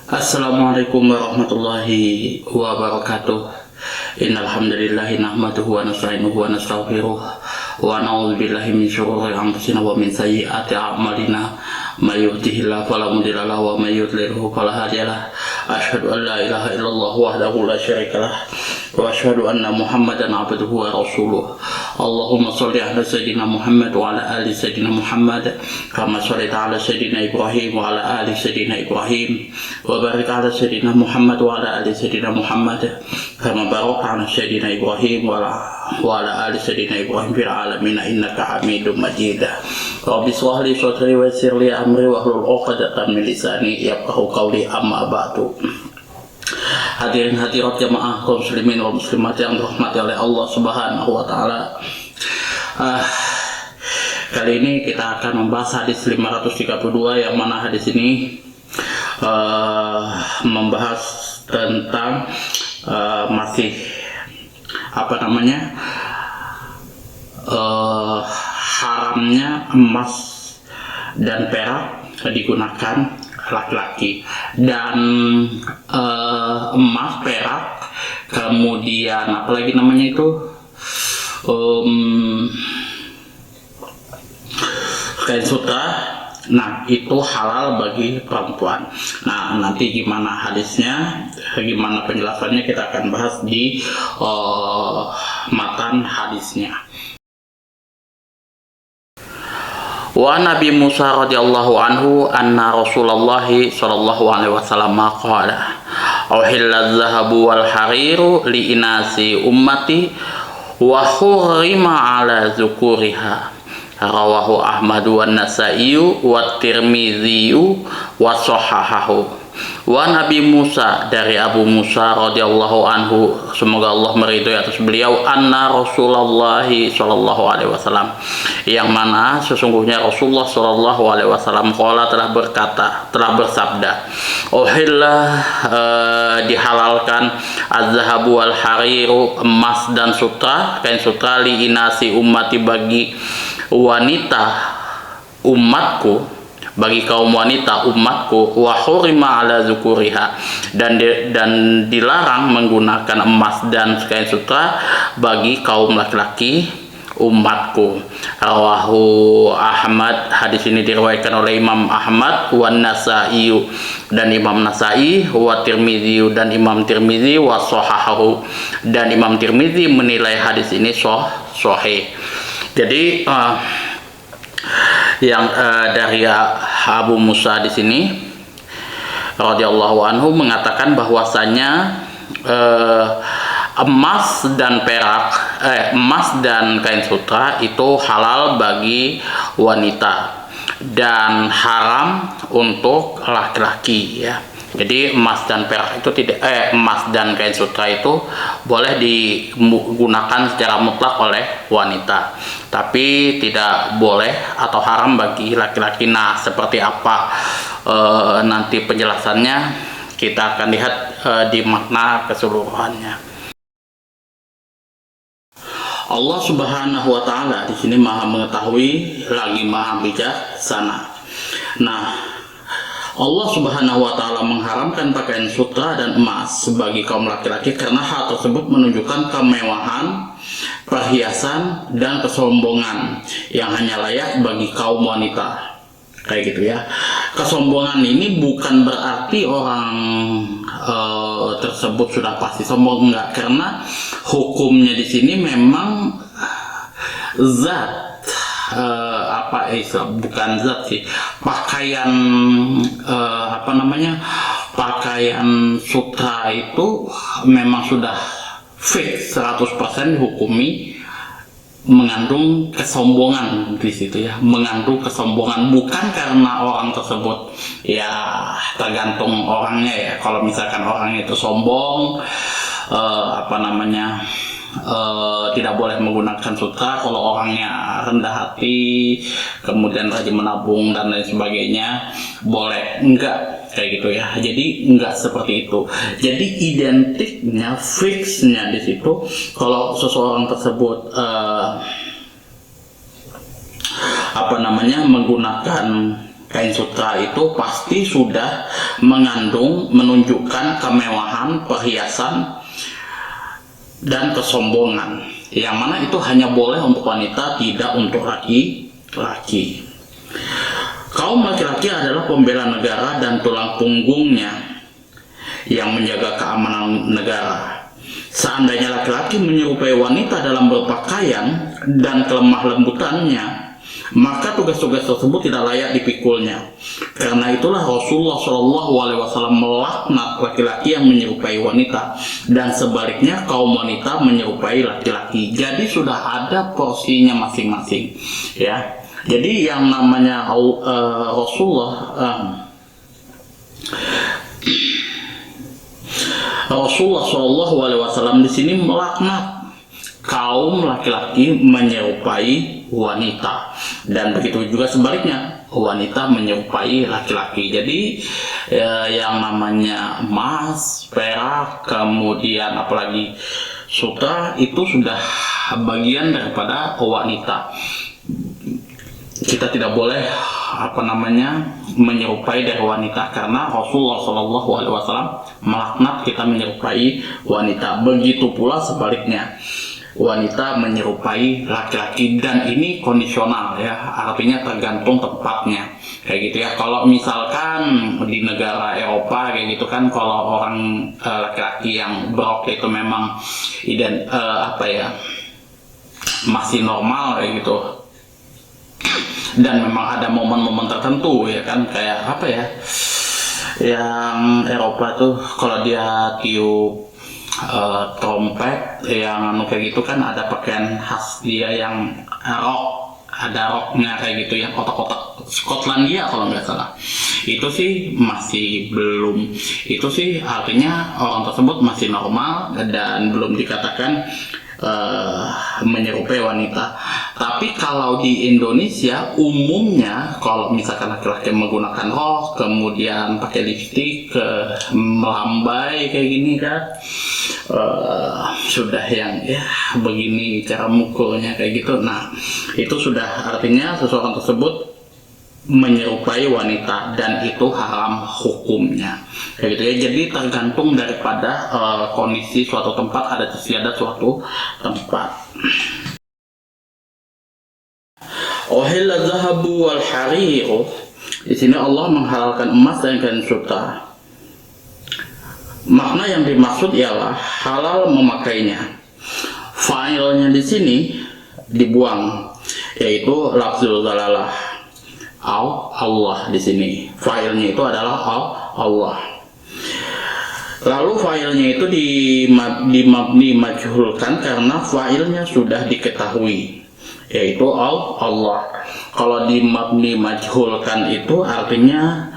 Assalamualaikum warahmatullahi wabarakatuh. Innal hamdalillahi nahmaduhu wa nasta'inuhu wa nastaghfiruh wa na'udzu billahi min syururi anfusina wa min sayyiati a'malina. May yahdihillahu fala mudilla lahu wa may yudlilhu fala hadiyalah. Asyhadu an la ilaha illallah wahdahu la syarikalah wa asyhadu anna Muhammadan abduhu wa rasuluh. Allahumma shalli ala sayyidina Muhammad wa ala ali sayyidina Muhammad kama shallaita ala sayyidina Ibrahim wa ala ali sayyidina Ibrahim wa barik ala sayyidina Muhammad wa ala ali sayyidina Muhammad kama barakta ala sayyidina Ibrahim wa ala ali sayyidina Ibrahim fil alamin innaka Hamidum Majid. Rabbi shrah li sadri wa yassir li amri wahlul 'uqdatam min lisani yafqahu qawli, amma ba'du. Hadirin hadirat jamaah kaum muslimin wal muslimat yang dirahmati oleh Allah Subhanahu wa taala. Kali ini kita akan membahas hadis 532, yang mana hadis ini membahas tentang masih haramnya emas dan perak digunakan laki-laki, dan emas, perak, kemudian apalagi namanya itu kain sutra. Nah, itu halal bagi perempuan. Nah, nanti gimana hadisnya, gimana penjelasannya, kita akan bahas di matan hadisnya. Wa Nabi Musa radhiyallahu anhu anna Rasulullah sallallahu alaihi wasallam qala uhilla adh-dhahabu wal hariru li inasi ummati wa hurrima ala dzukuriha. Rawahu Ahmad wa Nasa'i wa Tirmidzi wa sahahahu. Wa Nabi Musa, dari Abu Musa radhiyallahu anhu, semoga Allah meridhoi atas beliau, anna Rasulullah sallallahu alaihi wasallam, yang mana sesungguhnya Rasulullah sallallahu alaihi wasallam qala, telah berkata, telah bersabda, uhillah, dihalalkan az-zahabu wal hariru, emas dan sutra, kain sutra, li inasi ummati, bagi wanita umatku, bagi kaum wanita umatku, wa hurima ala zukuriha, dan dilarang menggunakan emas dan kain sutra bagi kaum laki-laki umatku. Rawahu Ahmad, hadis ini diriwayatkan oleh Imam Ahmad, wa Nasa'i, dan Imam Nasa'i, wa Tirmidzi, dan Imam Tirmidzi, wa sahahahu, dan Imam Tirmidzi menilai hadis ini sahih. Jadi yang dari Abu Musa di sini radhiyallahu anhu mengatakan bahwasanya emas dan perak, emas dan kain sutra itu halal bagi wanita dan haram untuk laki-laki, ya. Jadi emas dan perak itu tidak, emas dan kain sutra itu boleh digunakan secara mutlak oleh wanita, tapi tidak boleh atau haram bagi laki-laki. Nah, seperti apa nanti penjelasannya kita akan lihat di makna keseluruhannya. Allah Subhanahu wa taala di sini Maha mengetahui lagi Maha bijaksana. Nah, Allah Subhanahu wa taala mengharamkan pakaian sutra dan emas bagi kaum laki-laki karena hal tersebut menunjukkan kemewahan, perhiasan, dan kesombongan yang hanya layak bagi kaum wanita. Kayak gitu, ya. Kesombongan ini bukan berarti orang tersebut sudah pasti sombong, enggak, karena hukumnya di sini memang zat, bukan zat sih, pakaian pakaian sutra itu memang sudah fix 100% dihukumi mengandung kesombongan di situ, ya, mengandung kesombongan, bukan karena orang tersebut, ya tergantung orangnya, ya. Kalau misalkan orangnya itu sombong, tidak boleh menggunakan sutra. Kalau orangnya rendah hati, kemudian rajin menabung dan lain sebagainya, boleh. Enggak, kayak gitu, ya. Jadi enggak seperti itu. Jadi identiknya, fixnya di situ, kalau seseorang tersebut menggunakan kain sutra itu pasti sudah mengandung, menunjukkan kemewahan, perhiasan, dan kesombongan, yang mana itu hanya boleh untuk wanita, tidak untuk laki-laki. Kaum laki-laki adalah pembela negara dan tulang punggungnya yang menjaga keamanan negara. Seandainya laki-laki menyerupai wanita dalam berpakaian dan kelemah lembutannya, maka tugas-tugas tersebut tidak layak dipikulnya. Karena itulah Rasulullah SAW melaknat laki-laki yang menyerupai wanita, dan sebaliknya kaum wanita menyerupai laki-laki. Jadi sudah ada porsinya masing-masing, ya. Jadi yang namanya Rasulullah SAW di sini melaknat kaum laki-laki menyerupai wanita, dan begitu juga sebaliknya, wanita menyerupai laki-laki. Jadi yang namanya emas, perak, kemudian apalagi sutra itu sudah bagian daripada wanita. Kita tidak boleh menyerupai dari wanita, karena Rasulullah SAW melaknat kita menyerupai wanita. Begitu pula sebaliknya, wanita menyerupai laki-laki, dan ini kondisional, ya, artinya tergantung tempatnya, kayak gitu ya. Kalau misalkan di negara Eropa kayak gitu kan, kalau orang laki-laki yang berok itu memang masih normal kayak gitu, dan memang ada momen-momen tertentu, ya kan, kayak yang Eropa tuh kalau dia tiup trompet yang kayak gitu kan, ada pakaian khas dia yang ada roknya kayak gitu, yang kotak-kotak Skotlandia kalau nggak salah. Itu sih masih belum, itu sih artinya orang tersebut masih normal dan belum dikatakan menyerupai wanita. Tapi kalau di Indonesia umumnya, kalau misalkan laki-laki menggunakan rok, kemudian pakai lipstik, melambai kayak gini kan, sudah yang ya begini cara mukulnya kayak gitu. Nah, itu sudah artinya seseorang tersebut menyerupai wanita, dan itu haram hukumnya kayak gitu ya. Jadi tergantung daripada kondisi suatu tempat, ada istiadat suatu tempat. Uhilla zahabu wal hariru, di sini Allah menghalalkan emas dan kain sutra. Makna yang dimaksud ialah halal memakainya. Fa'ilnya di sini dibuang, yaitu lafzul zalalah, Allah di sini. Fa'ilnya itu adalah Allah. Lalu fa'ilnya itu dimajhulkan karena fa'ilnya sudah diketahui, yaitu Allah. Kalau dimabni majhulkan itu artinya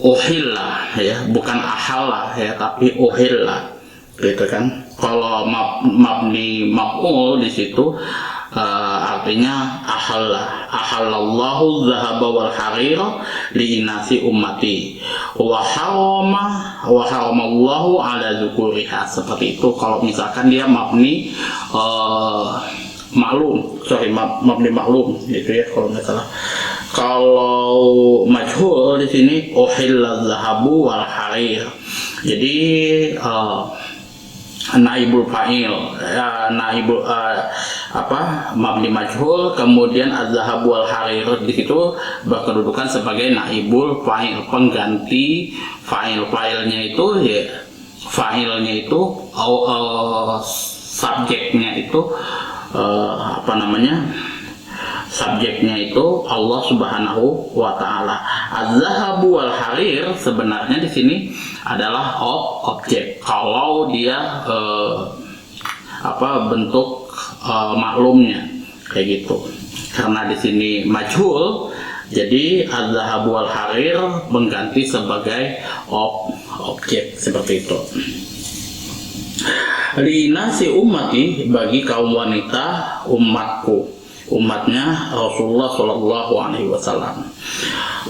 uhilla, ya, bukan ahalla, ya, tapi uhilla, gitu kan. Kalau mabni maf'ul di situ artinya ahallallahu dzahaba wal harira li inasi ummati wa haramallahu ala dzukuriha, seperti itu. Kalau misalkan dia mabni mabni maklum gitu ya, kalau nggak salah. Kalau majhul di sini uhilla dzahabu wal harir, jadi naibul fa'il, mabni majhul, kemudian az-zahabu wal harir di situ berkedudukan sebagai naibul fa'il, pengganti fa'il. Fa'ilnya itu ya, subjeknya itu Allah Subhanahu wa taala. Az-zahabu wal harir sebenarnya di sini adalah objek kalau dia bentuk maklumnya kayak gitu. Karena di sini majhul, jadi az-zahabu wal harir mengganti sebagai objek, seperti itu. Linasi ummati, bagi kaum wanita umatku, umatnya Rasulullah Shallallahu Alaihi Wasallam.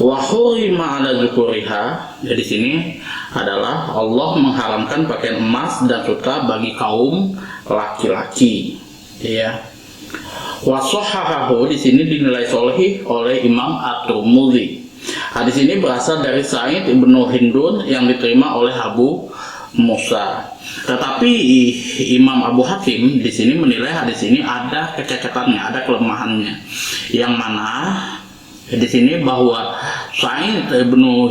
Wa hurima ala dzukuriha, di sini adalah Allah mengharamkan pakaian emas dan sutra bagi kaum laki-laki, ya. Wa sahhahahu, di sini dinilai sahih oleh Imam At-Tirmidzi. Hadis ini berasal dari Sa'id ibnu Hindun yang diterima oleh Abu Musa. Tetapi Imam Abu Hatim di sini menilai hadis ini ada kecacatannya, ada kelemahannya. Yang mana di sini bahwa Sa'id ibnu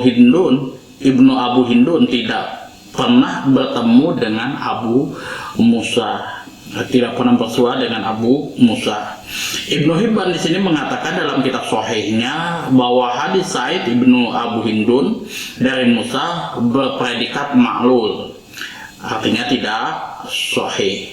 Abu Hindun tidak pernah bertemu dengan Abu Musa, tidak pernah bersua dengan Abu Musa. Ibnu Hibban di sini mengatakan dalam kitab Sahihnya bahwa hadis Sa'id ibnu Abu Hindun dari Musa berpredikat ma'lul, artinya tidak sahih.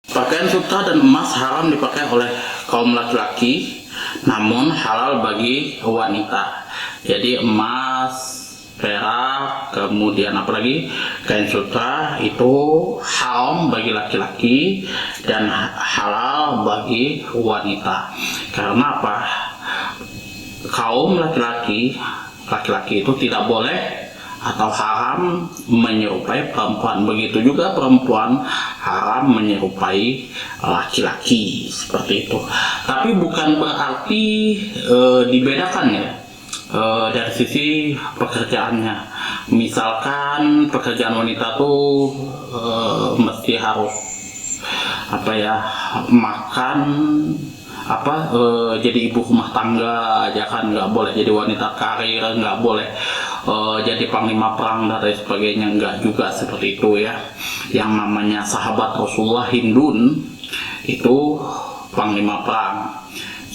Pakaian sutra dan emas haram dipakai oleh kaum laki-laki, namun halal bagi wanita. Jadi emas, perak, kemudian apalagi kain sutra itu haram bagi laki-laki dan halal bagi wanita. Karena apa? Kaum laki-laki itu tidak boleh atau haram menyerupai perempuan. Begitu juga perempuan haram menyerupai laki-laki, seperti itu. Tapi bukan berarti dibedakan ya. Dari sisi pekerjaannya, misalkan pekerjaan wanita tuh mesti harus makan jadi ibu rumah tangga aja kan, nggak boleh jadi wanita karir, nggak boleh jadi panglima perang dan lain sebagainya, nggak juga seperti itu ya. Yang namanya sahabat Rasulullah Hindun itu panglima perang.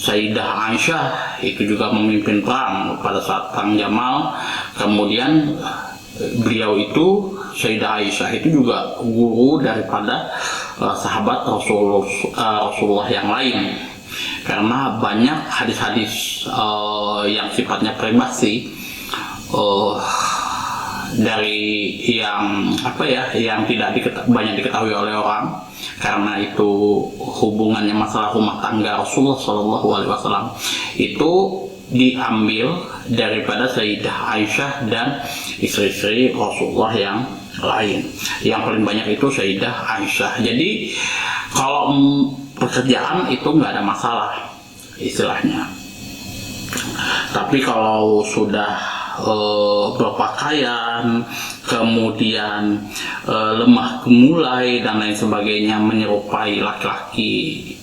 Sayyidah Aisyah itu juga memimpin perang pada saat perang Jamal. Kemudian beliau itu, Sayyidah Aisyah itu juga guru daripada sahabat Rasulullah yang lain. Karena banyak hadis-hadis yang sifatnya privasi dari yang tidak banyak diketahui oleh orang. Karena itu hubungannya masalah rumah tangga Rasulullah SAW itu diambil daripada Sayyidah Aisyah dan istri-istri Rasulullah yang lain. Yang paling banyak itu Sayyidah Aisyah. Jadi kalau pekerjaan itu nggak ada masalah istilahnya. Tapi kalau sudah berpakaian, kemudian lemah gemulai dan lain sebagainya, menyerupai laki-laki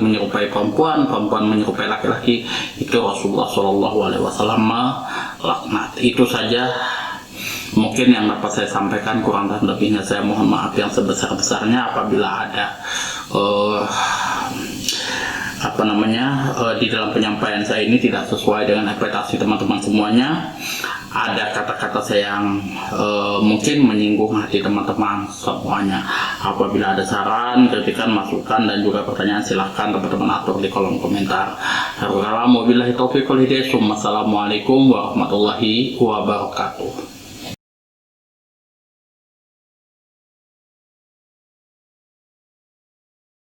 menyerupai perempuan menyerupai laki-laki, itu Rasulullah SAW melaknat. Itu saja mungkin yang dapat saya sampaikan, kurang dan lebihnya saya mohon maaf yang sebesar-besarnya apabila ada di dalam penyampaian saya ini tidak sesuai dengan ekspektasi teman-teman semuanya. Ada kata-kata saya yang mungkin menyinggung hati teman-teman semuanya. Apabila ada saran, kritikan, masukan dan juga pertanyaan, silahkan teman-teman atur di kolom komentar. Wabillahi taufiq wal hidayah. Wassalamualaikum warahmatullahi wabarakatuh.